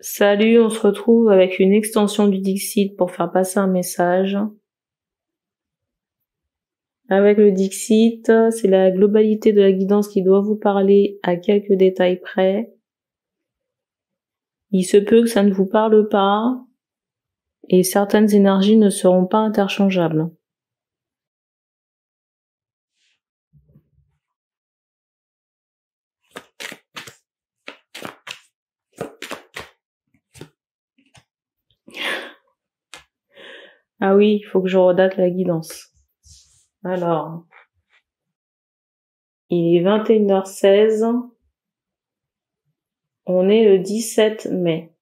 Salut, on se retrouve avec une extension du Dixit pour faire passer un message. Avec le Dixit, c'est la globalité de la guidance qui doit vous parler à quelques détails près. Il se peut que ça ne vous parle pas et certaines énergies ne seront pas interchangeables. Ah oui, il faut que je redate la guidance. Alors, il est 21h16. On est le 17 mai.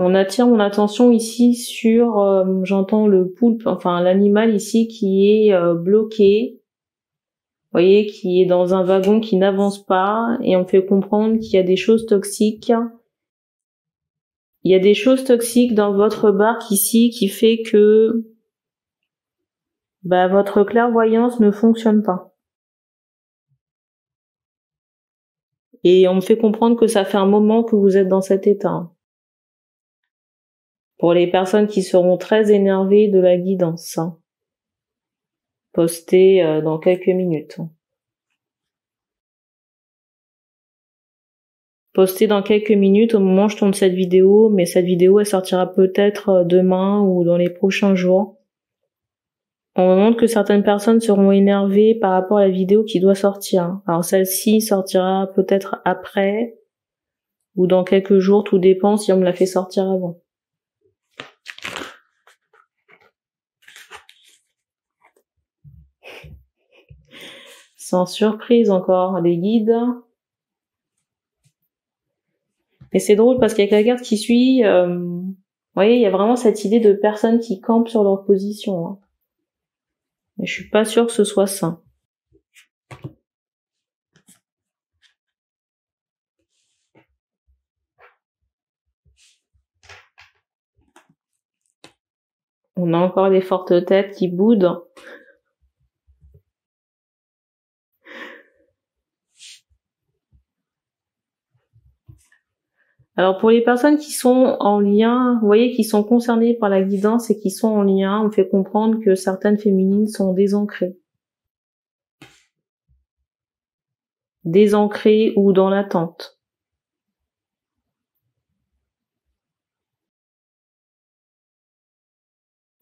On attire mon attention ici sur, j'entends le poulpe, enfin l'animal ici qui est bloqué. Vous voyez, qui est dans un wagon qui n'avance pas, et on fait comprendre qu'il y a des choses toxiques. Il y a des choses toxiques dans votre barque ici qui fait que votre clairvoyance ne fonctionne pas. Et on me fait comprendre que ça fait un moment que vous êtes dans cet état. Pour les personnes qui seront très énervées de la guidance, postée dans quelques minutes. Postée dans quelques minutes au moment où je tourne cette vidéo, mais cette vidéo elle sortira peut-être demain ou dans les prochains jours. On me montre que certaines personnes seront énervées par rapport à la vidéo qui doit sortir. Alors celle-ci sortira peut-être après ou dans quelques jours, tout dépend si on me la fait sortir avant. Sans surprise encore, les guides. Et c'est drôle parce qu'il y a quelqu'un qui suit. Vous voyez, il y a vraiment cette idée de personnes qui campent sur leur position. Mais je suis pas sûre que ce soit ça. On a encore des fortes têtes qui boudent. Alors pour les personnes qui sont en lien, vous voyez, qui sont concernées par la guidance et qui sont en lien, on fait comprendre que certaines féminines sont désancrées. Désancrées ou dans l'attente.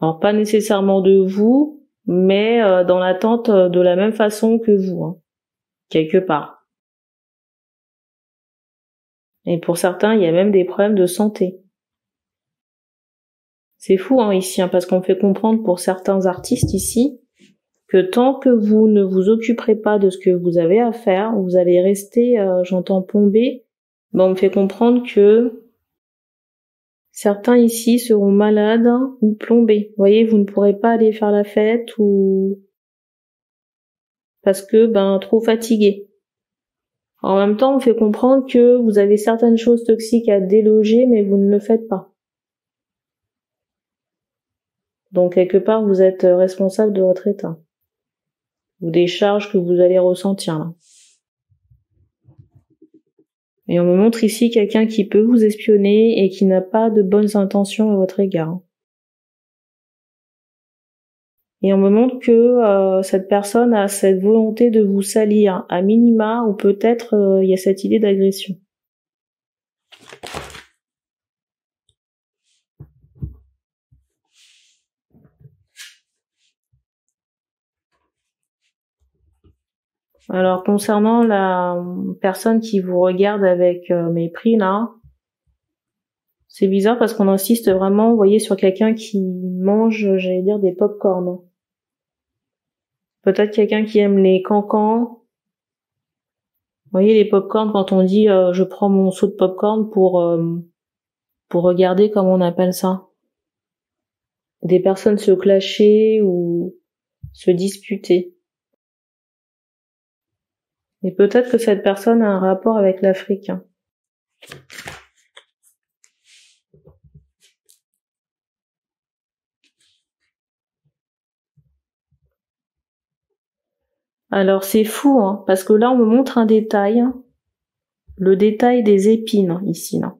Alors pas nécessairement de vous, mais dans l'attente de la même façon que vous, quelque part. Et pour certains, il y a même des problèmes de santé. C'est fou ici, parce qu'on fait comprendre pour certains artistes ici que tant que vous ne vous occuperez pas de ce que vous avez à faire, vous allez rester, j'entends plomber. On me fait comprendre que certains ici seront malades ou plombés. Vous voyez, vous ne pourrez pas aller faire la fête ou parce que trop fatigué. En même temps, on fait comprendre que vous avez certaines choses toxiques à déloger, mais vous ne le faites pas. Donc quelque part, vous êtes responsable de votre état. Ou des charges que vous allez ressentir là. Et on me montre ici quelqu'un qui peut vous espionner et qui n'a pas de bonnes intentions à votre égard. Et on me montre que cette personne a cette volonté de vous salir à minima, ou peut-être il y a cette idée d'agression. Alors concernant la personne qui vous regarde avec mépris là, c'est bizarre parce qu'on insiste vraiment, vous voyez, sur quelqu'un qui mange, j'allais dire, des pop-corn. Peut-être quelqu'un qui aime les cancans. Vous voyez, les pop-corn, quand on dit je prends mon seau de pop-corn pour regarder, comment on appelle ça, des personnes se clasher ou se disputer. Et peut-être que cette personne a un rapport avec l'Afrique. Alors c'est fou, hein, parce que là on me montre un détail, le détail des épines ici, là.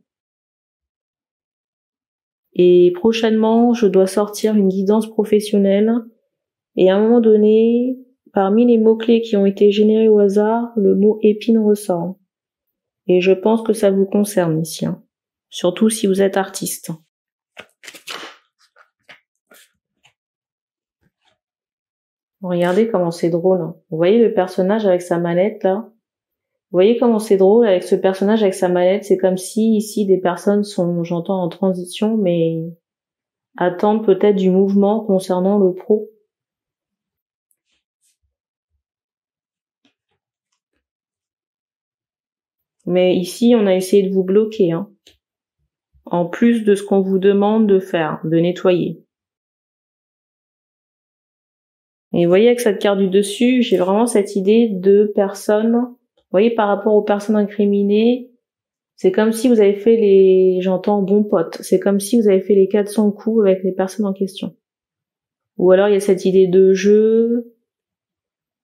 Et prochainement, je dois sortir une guidance professionnelle. Et à un moment donné, parmi les mots-clés qui ont été générés au hasard, le mot épine ressort. Et je pense que ça vous concerne ici, hein. Surtout si vous êtes artiste. Regardez comment c'est drôle, hein. Vous voyez le personnage avec sa mallette là? Vous voyez comment c'est drôle avec ce personnage avec sa mallette? C'est comme si ici des personnes sont, j'entends, en transition, mais attendent peut-être du mouvement concernant le pro. Mais ici, on a essayé de vous bloquer, hein. En plus de ce qu'on vous demande de faire, de nettoyer. Et vous voyez avec cette carte du dessus, j'ai vraiment cette idée de personnes. Vous voyez, par rapport aux personnes incriminées, c'est comme si vous avez fait j'entends bons potes. C'est comme si vous avez fait les 400 coups avec les personnes en question. Ou alors il y a cette idée de jeu,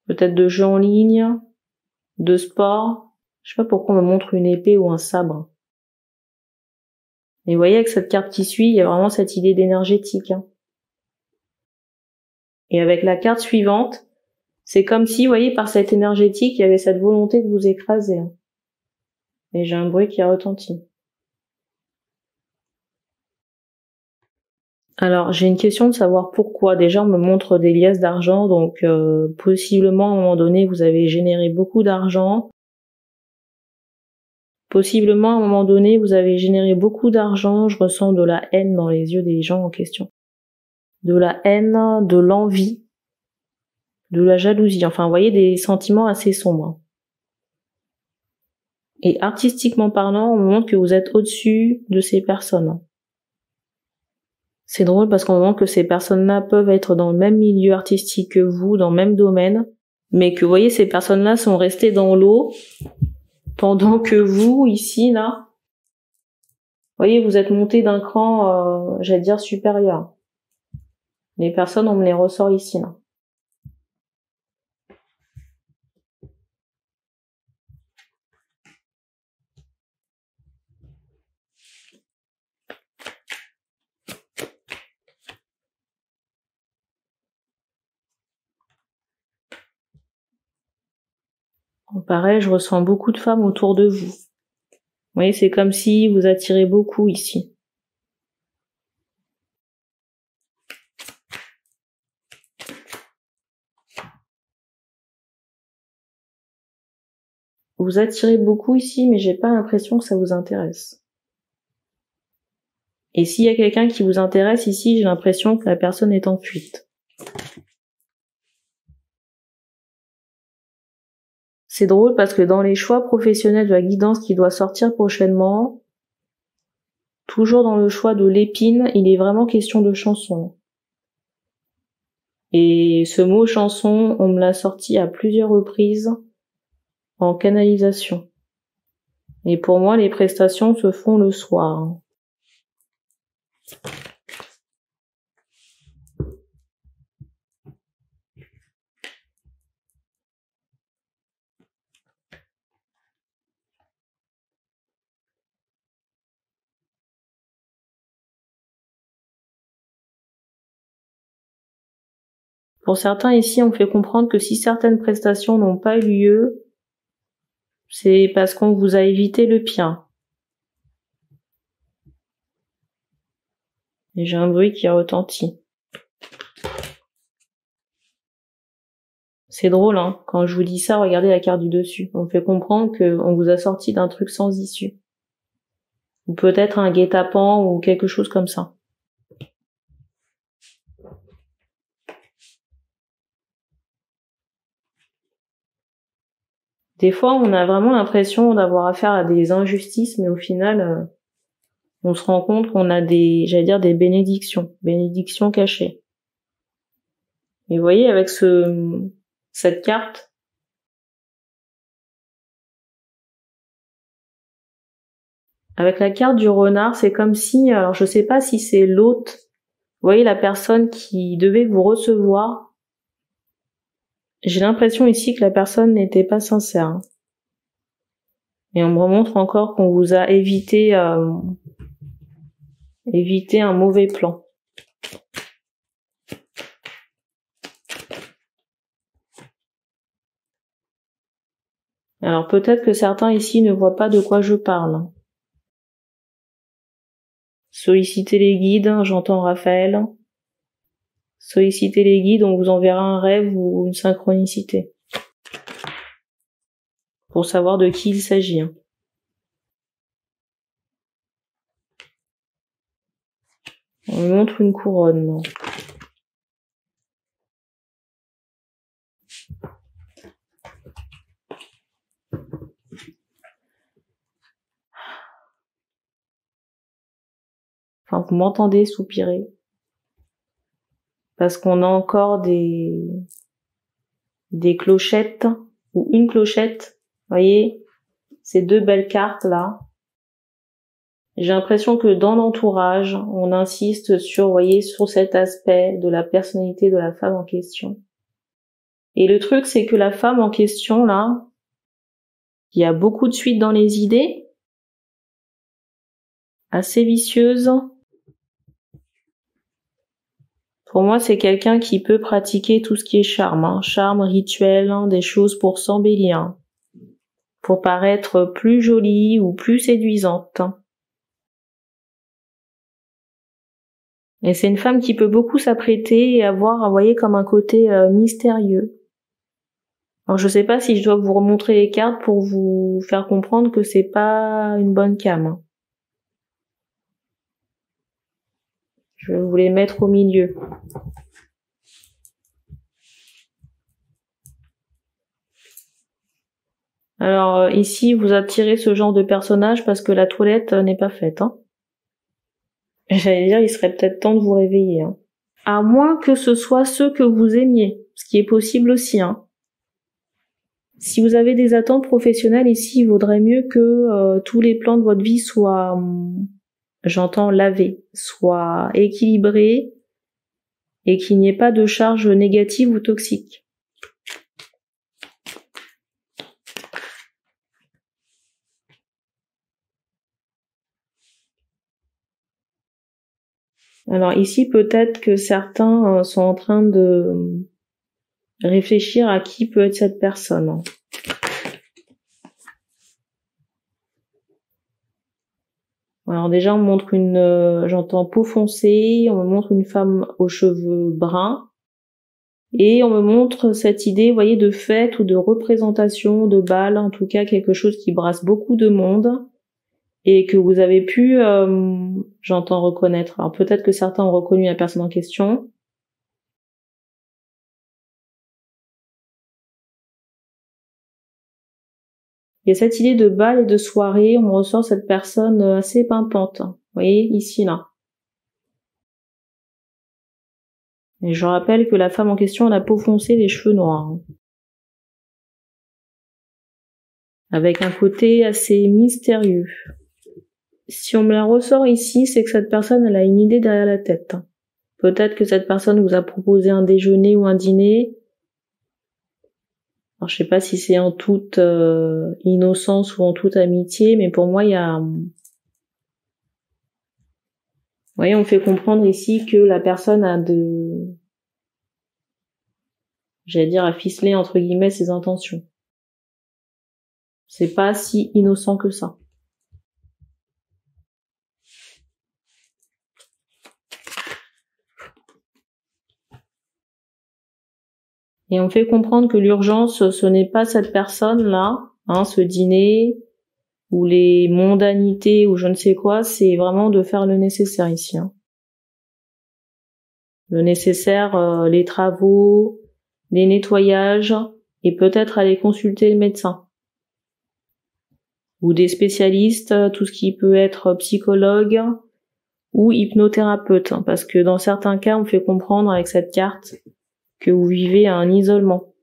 peut-être de jeu en ligne, de sport. Je sais pas pourquoi on me montre une épée ou un sabre. Et vous voyez avec cette carte qui suit, il y a vraiment cette idée d'énergétique, hein. Et avec la carte suivante, c'est comme si, vous voyez, par cette énergétique, il y avait cette volonté de vous écraser, hein. Et j'ai un bruit qui a retenti. Alors, j'ai une question de savoir pourquoi. Déjà, on me montre des liasses d'argent, donc possiblement, à un moment donné, vous avez généré beaucoup d'argent. Possiblement, à un moment donné, vous avez généré beaucoup d'argent. Je ressens de la haine dans les yeux des gens en question. De la haine, de l'envie, de la jalousie. Enfin, vous voyez, des sentiments assez sombres. Et artistiquement parlant, on me montre que vous êtes au-dessus de ces personnes. C'est drôle parce qu'on me montre que ces personnes-là peuvent être dans le même milieu artistique que vous, dans le même domaine, mais que, vous voyez, ces personnes-là sont restées dans l'eau pendant que vous, ici, là, vous voyez, vous êtes monté d'un cran, j'allais dire, supérieur. Les personnes, on me les ressort ici, là. Pareil, je ressens beaucoup de femmes autour de vous. Vous voyez, c'est comme si vous attirez beaucoup ici. Vous attirez beaucoup ici, mais j'ai pas l'impression que ça vous intéresse. Et s'il y a quelqu'un qui vous intéresse ici, j'ai l'impression que la personne est en fuite. C'est drôle parce que dans les choix professionnels de la guidance qui doit sortir prochainement, toujours dans le choix de l'épine, il est vraiment question de chanson. Et ce mot chanson, on me l'a sorti à plusieurs reprises en canalisation. Et pour moi, les prestations se font le soir. Pour certains ici, on me fait comprendre que si certaines prestations n'ont pas eu lieu, c'est parce qu'on vous a évité le pire. Et j'ai un bruit qui retentit. C'est drôle, hein. Quand je vous dis ça, regardez la carte du dessus. On me fait comprendre qu'on vous a sorti d'un truc sans issue. Ou peut-être un guet-apens ou quelque chose comme ça. Des fois, on a vraiment l'impression d'avoir affaire à des injustices, mais au final, on se rend compte qu'on a des bénédictions cachées. Et vous voyez, avec cette carte, avec la carte du renard, c'est comme si, alors je sais pas si c'est l'hôte, vous voyez la personne qui devait vous recevoir, J'ai l'impression ici que la personne n'était pas sincère. Hein. Et on me remontre encore qu'on vous a évité un mauvais plan. Alors peut-être que certains ici ne voient pas de quoi je parle. Sollicitez les guides, j'entends Raphaël. Sollicitez les guides, on vous enverra un rêve ou une synchronicité. Pour savoir de qui il s'agit. Hein. On me montre une couronne. Enfin, vous m'entendez soupirer. Parce qu'on a encore des clochettes ou une clochette. Vous voyez, ces deux belles cartes là. J'ai l'impression que dans l'entourage, on insiste sur, vous voyez, sur cet aspect de la personnalité de la femme en question. Et le truc, c'est que la femme en question là, il y a beaucoup de suite dans les idées, assez vicieuse. Pour moi, c'est quelqu'un qui peut pratiquer tout ce qui est charme, hein. Charme, rituel, hein, des choses pour s'embellir, pour paraître plus jolie ou plus séduisante. Et c'est une femme qui peut beaucoup s'apprêter et avoir, vous voyez, comme un côté mystérieux. Alors je sais pas si je dois vous remontrer les cartes pour vous faire comprendre que c'est pas une bonne came. Je vais vous les mettre au milieu. Alors ici, vous attirez ce genre de personnage parce que la toilette n'est pas faite. Hein. J'allais dire, il serait peut-être temps de vous réveiller. Hein. À moins que ce soit ceux que vous aimiez, ce qui est possible aussi. Hein. Si vous avez des attentes professionnelles ici, il vaudrait mieux que tous les plans de votre vie soient, j'entends lavés, soient équilibrés et qu'il n'y ait pas de charges négatives ou toxiques. Alors ici, peut-être que certains sont en train de réfléchir à qui peut être cette personne. Alors déjà, on me montre j'entends peau foncée, on me montre une femme aux cheveux bruns, et on me montre cette idée, vous voyez, de fête ou de représentation, de bal, en tout cas quelque chose qui brasse beaucoup de monde, et que vous avez pu, j'entends reconnaître. Alors peut-être que certains ont reconnu la personne en question. Il y a cette idée de bal et de soirée, on me ressort cette personne assez pimpante. Vous voyez, ici, là. Et je rappelle que la femme en question a la peau foncée, les cheveux noirs. Avec un côté assez mystérieux. Si on me la ressort ici, c'est que cette personne, elle a une idée derrière la tête. Peut-être que cette personne vous a proposé un déjeuner ou un dîner. Alors, je sais pas si c'est en toute innocence ou en toute amitié, mais pour moi, il y a... Vous voyez, on me fait comprendre ici que la personne a j'allais dire, à ficeler, entre guillemets, ses intentions. C'est pas si innocent que ça. Et on me fait comprendre que l'urgence, ce n'est pas cette personne-là, hein, ce dîner, ou les mondanités, ou je ne sais quoi, c'est vraiment de faire le nécessaire ici. Hein. Le nécessaire, les travaux, les nettoyages, et peut-être aller consulter le médecin. Ou des spécialistes, tout ce qui peut être psychologue ou hypnothérapeute, hein, parce que dans certains cas, on me fait comprendre avec cette carte que vous vivez un isolement.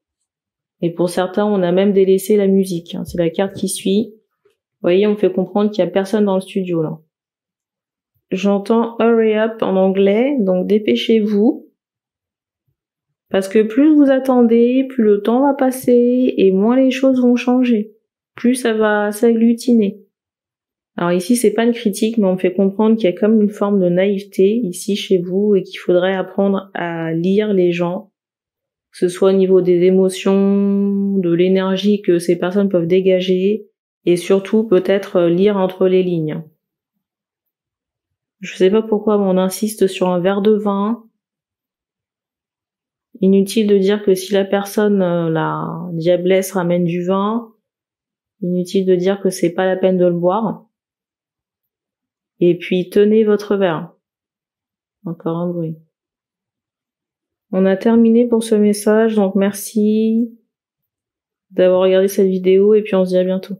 Et pour certains, on a même délaissé la musique. Hein. C'est la carte qui suit. Vous voyez, on me fait comprendre qu'il y a personne dans le studio, là. J'entends hurry up en anglais, donc dépêchez-vous. Parce que plus vous attendez, plus le temps va passer et moins les choses vont changer. Plus ça va s'agglutiner. Alors ici, c'est pas une critique, mais on me fait comprendre qu'il y a comme une forme de naïveté ici chez vous et qu'il faudrait apprendre à lire les gens, que ce soit au niveau des émotions, de l'énergie que ces personnes peuvent dégager et surtout peut-être lire entre les lignes. Je sais pas pourquoi on insiste sur un verre de vin. Inutile de dire que si la personne, la diablesse ramène du vin, inutile de dire que c'est pas la peine de le boire. Et puis tenez votre verre. Encore un bruit. On a terminé pour ce message, donc merci d'avoir regardé cette vidéo et puis on se dit à bientôt.